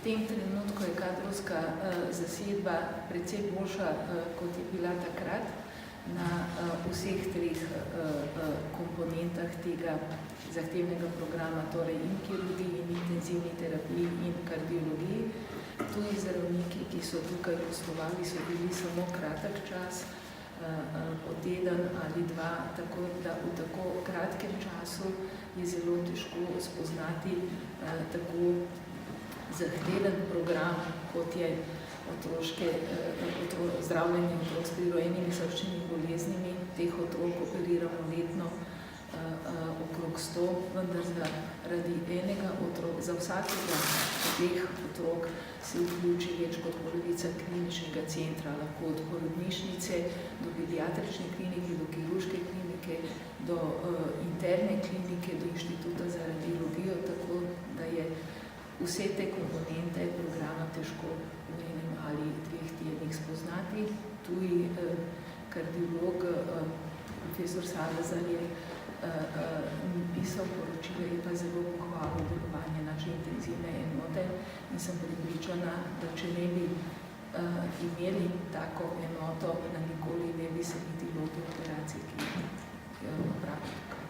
tem trenutku je kadrovska zasedba precej boljša, kot je bila takrat na vseh treh komponentah tega zahtevnega programa, torej in kirurgiji, in intenzivni terapiji, in kardiologiji. Tuji zdravniki, ki so tukaj gostovali, so bili samo kratek čas, po teden ali dva, tako da v tako kratkem času je zelo težko spoznati tako zahteven program, kot je zdravljenje otrok s prirojenimi srčnimi boleznimi. Teh otrok operiramo letno okrog 100, vendar zaradi enega otroka, za vsakega od teh otrok se vključi več kot polovica kliničnega centra, lahko od porodnišnice do pediatrične klinike, do kirurške klinike, do interne klinike, do inštituta za radiologijo, tako da je vse te komponente programa težko v enem ali dveh tednih spoznati. Tuji kardiolog, profesor Salazar je pisal poročilo, je pa zelo pohvalil delovanje naše intenzivne enote in sem prepričana, da če ne bi imeli tako enoto, da nikoli ne bi se niti lotili operacije, ki jo opravili.